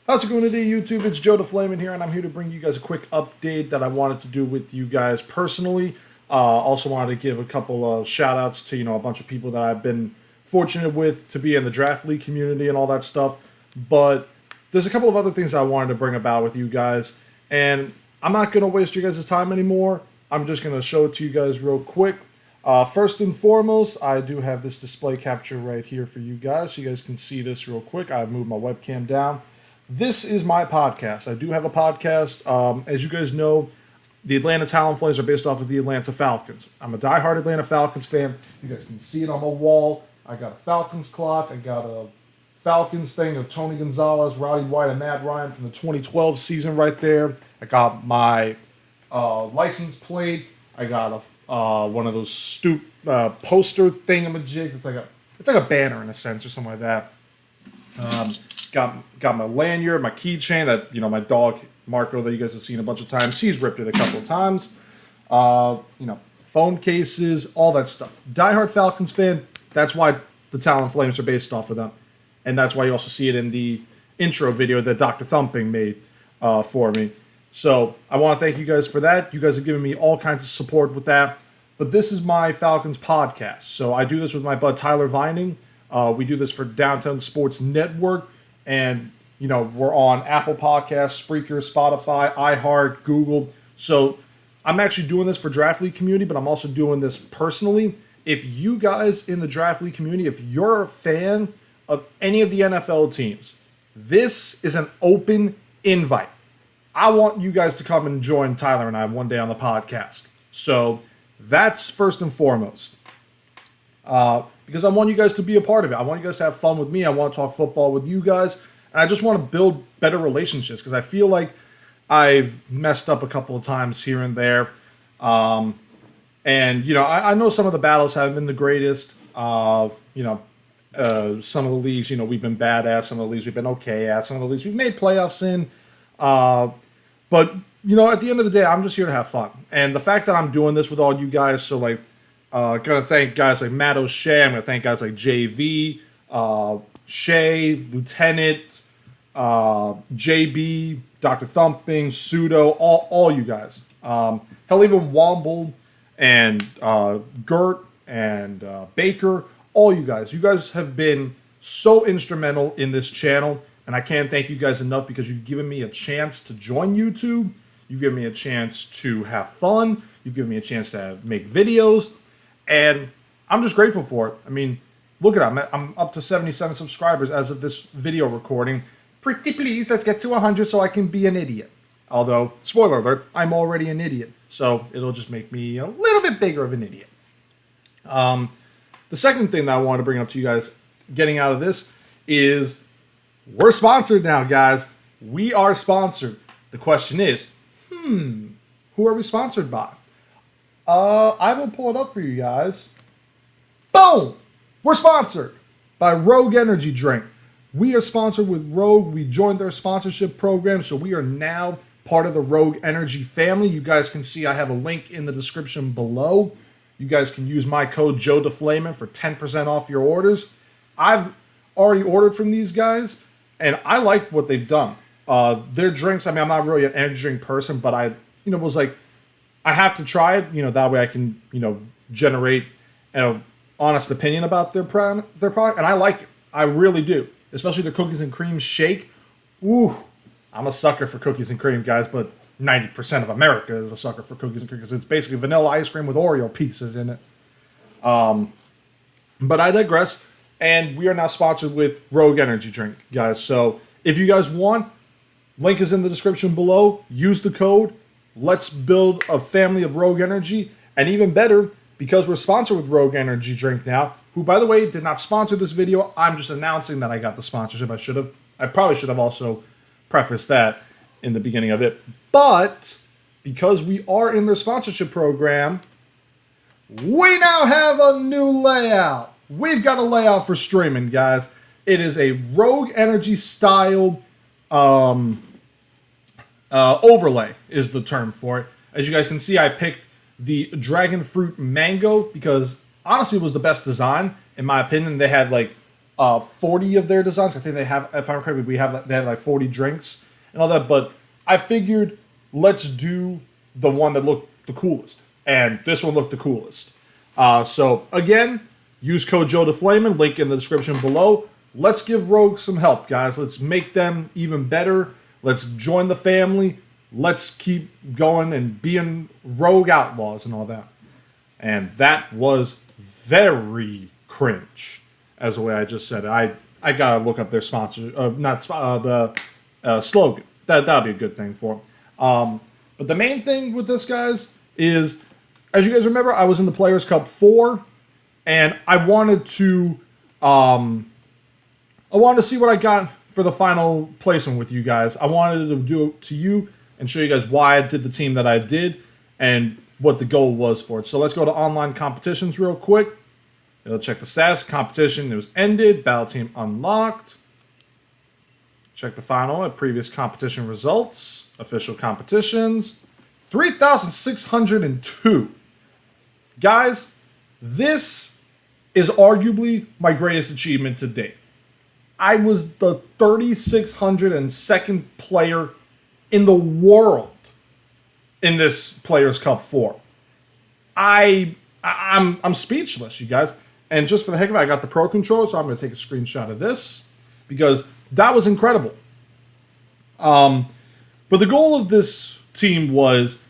How's it going today, YouTube? It's JoedaFlamin here, and I'm here to bring you guys a quick update that I wanted to do with you guys personally. Also wanted to give a couple of shout-outs to, a bunch of people that I've been fortunate with to be in the draft league community and all that stuff. But there's a couple of other things I wanted to bring about with you guys, and I'm not going to waste your guys' time anymore. I'm just going to show it to you guys real quick. First and foremost, I do have this display capture right here for you guys, so you guys can see this real quick. I moved my webcam down. This is my podcast. I do have a podcast. As you guys know, the Atlanta Talonflames are based off of the Atlanta Falcons. I'm a diehard Atlanta Falcons fan. You guys can see it on my wall. I got a Falcons clock. I got a Falcons thing of Tony Gonzalez, Rowdy White, and Matt Ryan from the 2012 season right there. I got my license plate. I got one of those poster thingamajigs. It's like a banner in a sense or something like that. Got my lanyard, my keychain that, my dog Marco that you guys have seen a bunch of times. He's ripped it a couple of times. Phone cases, all that stuff. Diehard Falcons fan. That's why the Talonflames are based off of them. And that's why you also see it in the intro video that Dr. Thumping made for me. So I want to thank you guys for that. You guys have given me all kinds of support with that. But this is my Falcons podcast. So I do this with my bud Tyler Vining. We do this for Downtown Sports Network. And, we're on Apple Podcasts, Spreaker, Spotify, iHeart, Google. So I'm actually doing this for Draft League community, but I'm also doing this personally. If you guys in the Draft League community, if you're a fan of any of the NFL teams, this is an open invite. I want you guys to come and join Tyler and I one day on the podcast. So that's first and foremost. Because I want you guys to be a part of it. I want you guys to have fun with me. I want to talk football with you guys. And I just want to build better relationships because I feel like I've messed up a couple of times here and there. I know some of the battles haven't been the greatest. Some of the leagues, we've been bad at. Some of the leagues we've been okay at. Some of the leagues we've made playoffs in. But at the end of the day, I'm just here to have fun. And the fact that I'm doing this with all you guys, so gonna thank guys like Matt O'Shea. I'm gonna thank guys like JV, Shay, Lieutenant, JB, Dr. Thumping, Pseudo, all you guys. Hell, even Womble and Gert and Baker, all you guys. You guys have been so instrumental in this channel, and I can't thank you guys enough because you've given me a chance to join YouTube. You've given me a chance to have fun. You've given me a chance to make videos. And I'm just grateful for it. I mean, look at it. I'm up to 77 subscribers as of this video recording. Pretty please, let's get to 100 so I can be an idiot. Although, spoiler alert, I'm already an idiot. So it'll just make me a little bit bigger of an idiot. The second thing that I want to bring up to you guys getting out of this is we're sponsored now, guys. We are sponsored. The question is, who are we sponsored by? I will pull it up for you guys. Boom! We're sponsored by Rogue Energy Drink. We are sponsored with Rogue. We joined their sponsorship program, so we are now part of the Rogue Energy family. You guys can see I have a link in the description below. You guys can use my code JoedaFlamin for 10% off your orders. I've already ordered from these guys, and I like what they've done. Their drinks, I'm not really an energy drink person, but I was like, I have to try it, that way I can, generate an honest opinion about their product, and I like it. I really do. Especially the cookies and cream shake. Ooh, I'm a sucker for cookies and cream, guys, but 90% of America is a sucker for cookies and cream because it's basically vanilla ice cream with Oreo pieces in it. But I digress, and we are now sponsored with Rogue Energy Drink, guys. So if you guys want, link is in the description below. Use the code. Let's build a family of Rogue Energy. And even better, because we're sponsored with Rogue Energy Drink now, who, by the way, did not sponsor this video. I'm just announcing that I got the sponsorship. I probably should have also prefaced that in the beginning of it. But because we are in their sponsorship program, we now have a new layout. We've got a layout for streaming, guys. It is a Rogue Energy style overlay is the term for it. As you guys can see, I picked the Dragon Fruit Mango because honestly it was the best design in my opinion. They had 40 of their designs. I think they have, if I'm correct, they have like 40 drinks and all that. But I figured let's do the one that looked the coolest, and this one looked the coolest. So again, use code JoedaFlamin, link in the description below. Let's give Rogue some help, guys. Let's make them even better. Let's join the family. Let's keep going and being Rogue Outlaws and all that. And that was very cringe, as the way I just said it. I gotta look up their sponsor, the slogan. That'd be a good thing for them. But the main thing with this, guys, is, as you guys remember, I was in the Players Cup 4, and I wanted to see what I got for the final placement with you guys. I wanted to do it to you and show you guys why I did the team that I did and what the goal was for it. So let's go to online competitions real quick. It'll check the status. Competition, it was ended. Battle team unlocked. Check the final and previous competition results. Official competitions. 3,602. Guys, this is arguably my greatest achievement to date. I was the 3,602nd player in the world in this Players Cup 4. I'm speechless, you guys. And just for the heck of it, I got the Pro Controller, so I'm going to take a screenshot of this because that was incredible. But the goal of this team was,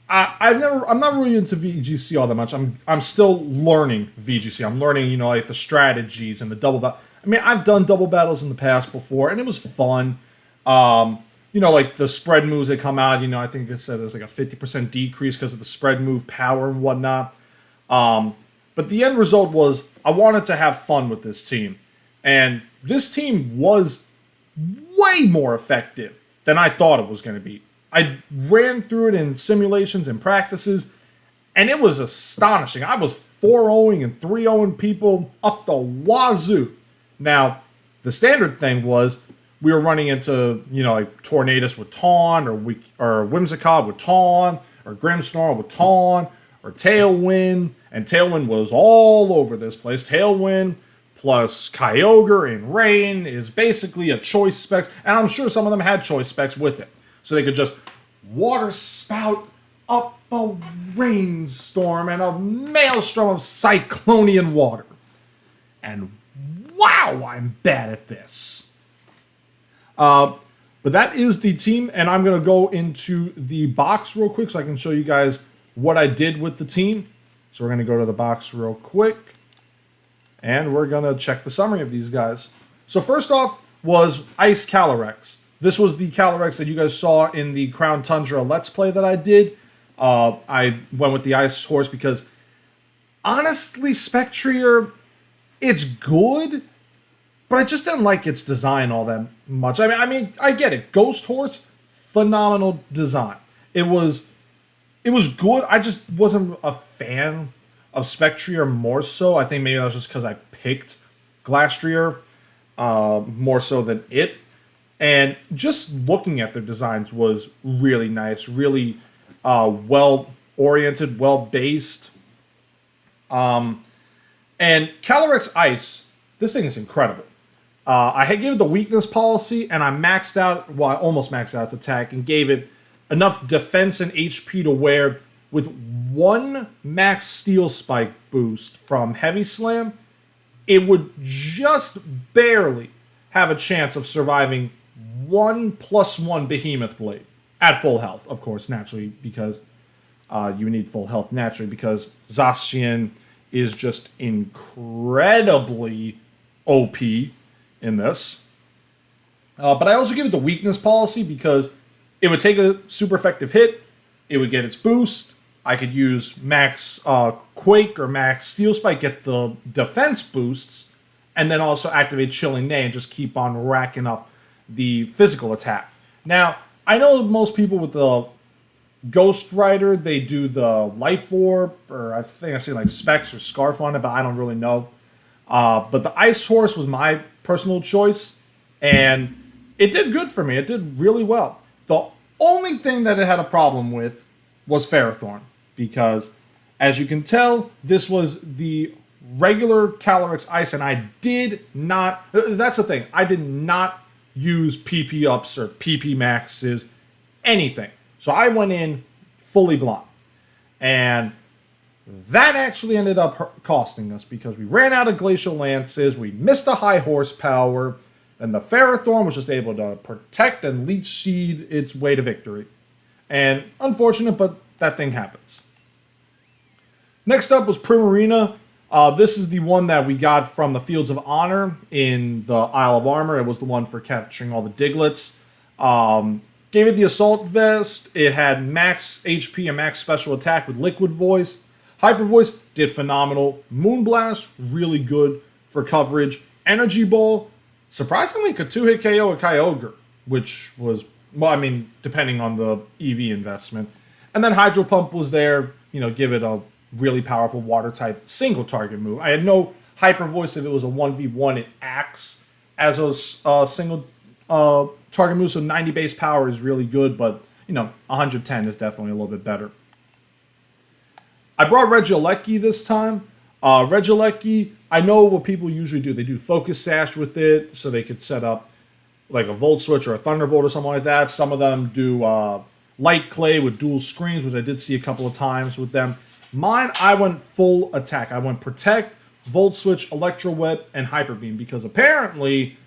I'm not really into VGC all that much. I'm still learning VGC. I'm learning, like the strategies and the double battle. I mean, I've done double battles in the past before, and it was fun. Like the spread moves that come out. I think it said there's like a 50% decrease because of the spread move power and whatnot. But the end result was I wanted to have fun with this team, and this team was way more effective than I thought it was going to be. I ran through it in simulations and practices, and it was astonishing. I was 4-0ing and 3-0ing people up the wazoo. Now, the standard thing was we were running into, like Tornadus with Taunt, or Whimsicott with Taunt, or Grimmsnarl with Taunt, or Tailwind. And Tailwind was all over this place. Tailwind plus Kyogre and Rain is basically a choice specs. And I'm sure some of them had choice specs with it. So they could just water spout up a rainstorm and a maelstrom of cyclonian water. And wow, I'm bad at this. But that is the team, and I'm going to go into the box real quick so I can show you guys what I did with the team. So we're going to go to the box real quick, and we're going to check the summary of these guys. So first off was Ice Calyrex. This was the Calyrex that you guys saw in the Crown Tundra Let's Play that I did. I went with the Ice Horse because, honestly, Spectrier, it's good, but I just didn't like its design all that much. I mean, I get it. Ghost Horse, phenomenal design. It was good. I just wasn't a fan of Spectrier more so. I think maybe that was just because I picked Glastrier more so than it. And just looking at their designs was really nice, really well-oriented, well-based. And Calyrex Ice, this thing is incredible. I had gave it the weakness policy, and I almost maxed out its attack, and gave it enough defense and HP to where with one max Steel Spike boost from Heavy Slam, it would just barely have a chance of surviving 1+1 Behemoth Blade at full health, of course, naturally, because you need full health naturally, because Zacian is just incredibly OP in this. But I also give it the weakness policy because it would take a super effective hit, it would get its boost, I could use max Quake or max Steel Spike, get the defense boosts, and then also activate Chilling Neigh and just keep on racking up the physical attack. Now, I know most people with the Ghost Rider, they do the Life Orb, or I think I say like Specs or Scarf on it, but I don't really know. But the Ice Horse was my personal choice, and it did good for me. It did really well. The only thing that it had a problem with was Ferrothorn, because as you can tell, this was the regular Calyrex Ice, and I did not, that's the thing, I did not use PP ups or PP maxes, anything. So I went in fully blind. And that actually ended up costing us because we ran out of Glacial Lances, we missed a high horsepower, and the Ferrothorn was just able to protect and Leech Seed its way to victory. And unfortunate, but that thing happens. Next up was Primarina. This is the one that we got from the Fields of Honor in the Isle of Armor. It was the one for capturing all the Diglets. Gave it the Assault Vest. It had max HP and max special attack with Liquid Voice. Hyper Voice did phenomenal. Moonblast, really good for coverage. Energy Ball, surprisingly, could 2-hit KO a Kyogre, which was, well, I mean, depending on the EV investment. And then Hydro Pump was there, give it a really powerful water type single target move. I had no Hyper Voice if it was a 1v1. It acts as a single target move, so 90 base power is really good, but 110 is definitely a little bit better. I brought Regieleki this time. Regieleki, I know what people usually do. They do Focus Sash with it, so they could set up like a Volt Switch or a Thunderbolt or something like that. Some of them do Light Clay with dual screens, which I did see a couple of times with them. Mine, I went full attack. I went Protect, Volt Switch, Electro Whip, and Hyper Beam, because apparently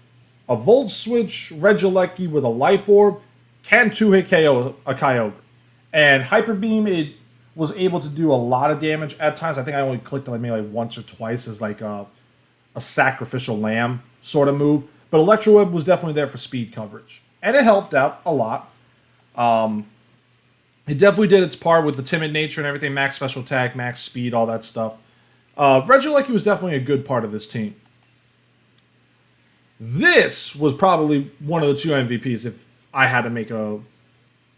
a Volt Switch Regieleki with a Life Orb can 2-hit KO a Kyogre. And Hyper Beam, it was able to do a lot of damage at times. I think I only clicked on maybe once or twice as like a sacrificial lamb sort of move. But Electro Whip was definitely there for speed coverage. And it helped out a lot. It definitely did its part with the timid nature and everything, max special attack, max speed, all that stuff. Regieleki was definitely a good part of this team. This was probably one of the two MVPs if I had to make a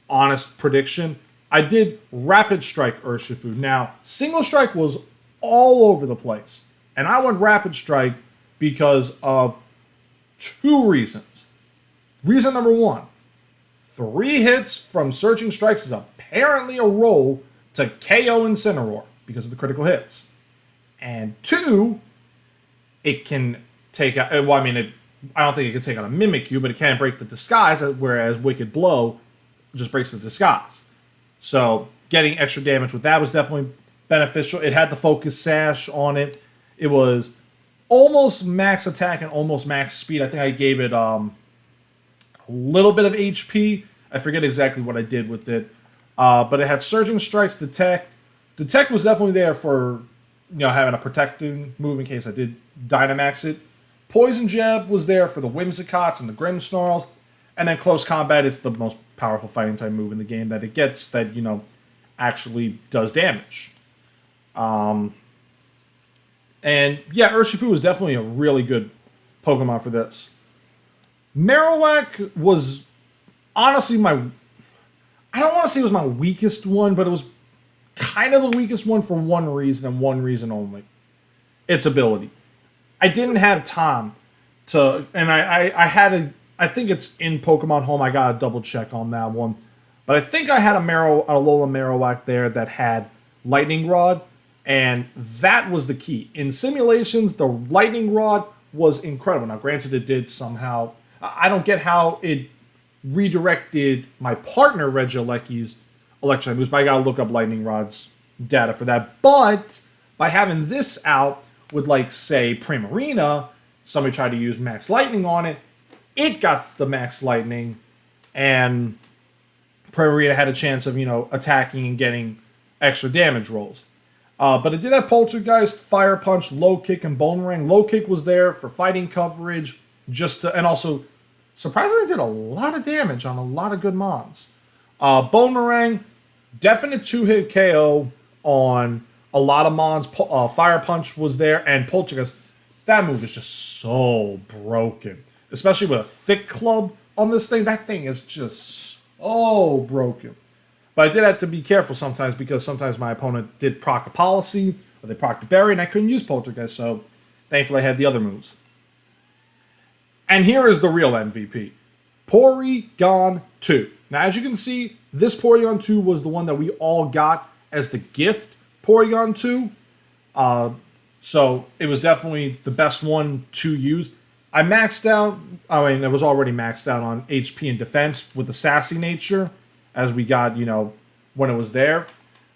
honest prediction. I did Rapid Strike Urshifu. Now, Single Strike was all over the place. And I went Rapid Strike because of two reasons. Reason number one, 3 hits from Searching Strikes is apparently a roll to KO Incineroar because of the critical hits. And 2, it can take out, well, I don't think it can take out a Mimikyu, but it can break the disguise, whereas Wicked Blow just breaks the disguise. So getting extra damage with that was definitely beneficial. It had the Focus Sash on it. It was almost max attack and almost max speed. I think I gave it a little bit of HP. I forget exactly what I did with it. But it had Surging Strikes, Detect. Detect was definitely there for having a protecting move in case I did Dynamax it. Poison Jab was there for the Whimsicots and the Grimmsnarls. And then Close Combat is the most powerful fighting type move in the game that it gets that, actually does damage. And yeah, Urshifu was definitely a really good Pokemon for this. Marowak was honestly I don't want to say it was my weakest one, but it was kind of the weakest one for one reason and one reason only. Its ability. I didn't have time to, and I think it's in Pokemon Home. I got to double check on that one. But I think I had a Alola Marowak there that had Lightning Rod, and that was the key. In simulations, the Lightning Rod was incredible. Now, granted, it did somehow, I don't get how it redirected my partner Regieleki's electronic moves, but I gotta look up Lightning Rod's data for that. But by having this out with, like, say, Primarina, somebody tried to use Max Lightning on it, it got the Max Lightning, and Primarina had a chance of, attacking and getting extra damage rolls. But it did have Poltergeist, Fire Punch, Low Kick, and Boomerang. Low Kick was there for fighting coverage, and also, surprisingly, did a lot of damage on a lot of good mons. Boomerang, definite 2-hit KO on a lot of mons. Fire Punch was there, and Poltergeist, that move is just so broken. Especially with a thick club on this thing. That thing is just so broken. But I did have to be careful sometimes because sometimes my opponent did proc a Policy, or they procced a Berry, and I couldn't use Poltergeist, so thankfully I had the other moves. And here is the real MVP. Porygon 2. Now, as you can see, this Porygon 2 was the one that we all got as the gift Porygon 2. So it was definitely the best one to use. I maxed out, I mean, it was already maxed out on HP and defense with the sassy nature as we got, when it was there.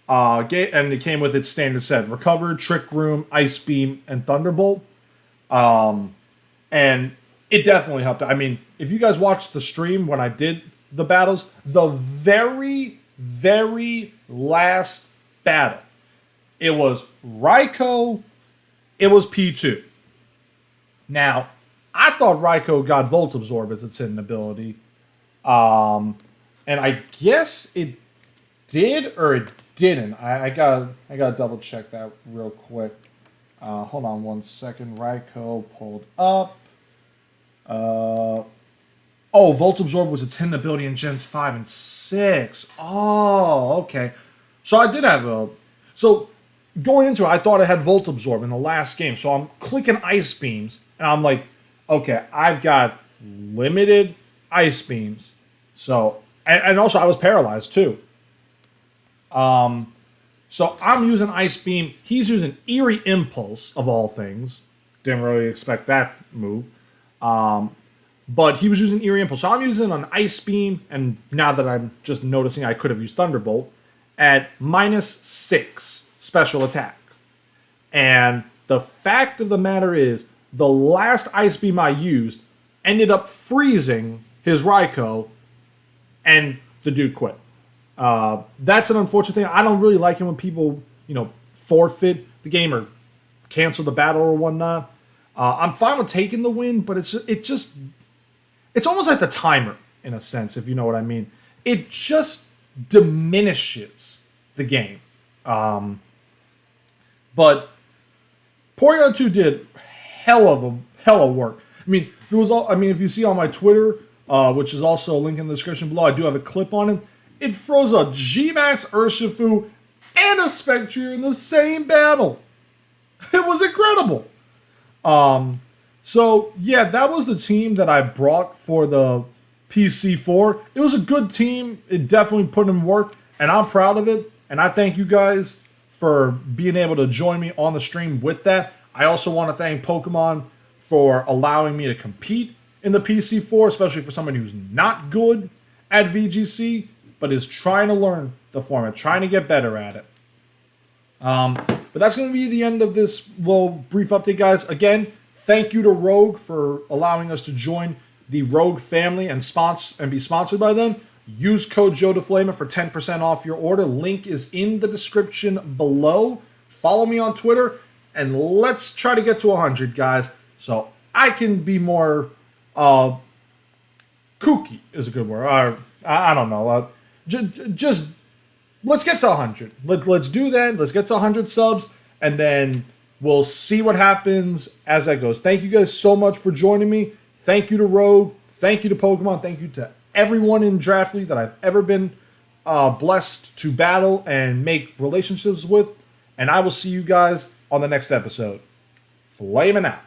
And it came with its standard set: Recover, Trick Room, Ice Beam, and Thunderbolt. And it definitely helped. I mean, if you guys watched the stream when I did the battles, the very, very last battle, it was Raikou, it was P2. Now, I thought Raikou got Volt Absorb as its hidden ability. And I guess it did or it didn't. I gotta double check that real quick. Hold on one second. Raikou pulled up. Volt Absorb was its hidden ability in Gens 5 and 6. Oh, okay. So I did have So going into it, I thought I had Volt Absorb in the last game. So I'm clicking Ice Beams, and I'm like, okay, I've got limited Ice Beams. So, and also I was paralyzed too. So I'm using Ice Beam. He's using Eerie Impulse, of all things. Didn't really expect that move. But he was using Eerie Impulse. So I'm using an Ice Beam, and now that I'm just noticing I could have used Thunderbolt, at -6 special attack. And the fact of the matter is, the last Ice Beam I used ended up freezing his Raikou, and the dude quit. That's an unfortunate thing. I don't really like it when people, forfeit the game or cancel the battle or whatnot. I'm fine with taking the win, but it's almost like the timer in a sense, if you know what I mean. It just diminishes the game. But Porygon 2 did hell of work. I mean, if you see on my Twitter, which is also a link in the description below, I do have a clip on it. It froze a G-Max Urshifu and a Spectrier in the same battle. It was incredible. So yeah, that was the team that I brought for the PC4. It was a good team. It definitely put in work, and I'm proud of it. And I thank you guys for being able to join me on the stream with that. I also want to thank Pokemon for allowing me to compete in the PC4, especially for somebody who's not good at VGC, but is trying to learn the format, trying to get better at it. But that's going to be the end of this little brief update, guys. Again, thank you to Rogue for allowing us to join the Rogue family and be sponsored by them. Use code JoedaFlamin for 10% off your order. Link is in the description below. Follow me on Twitter, and let's try to get to 100, guys, so I can be more kooky is a good word. I don't know. Just let's get to 100. Let's do that. Let's get to 100 subs, and then we'll see what happens as that goes. Thank you guys so much for joining me. Thank you to Rogue. Thank you to Pokemon. Thank you to everyone in Draft League that I've ever been blessed to battle and make relationships with. And I will see you guys on the next episode. Flamin' out.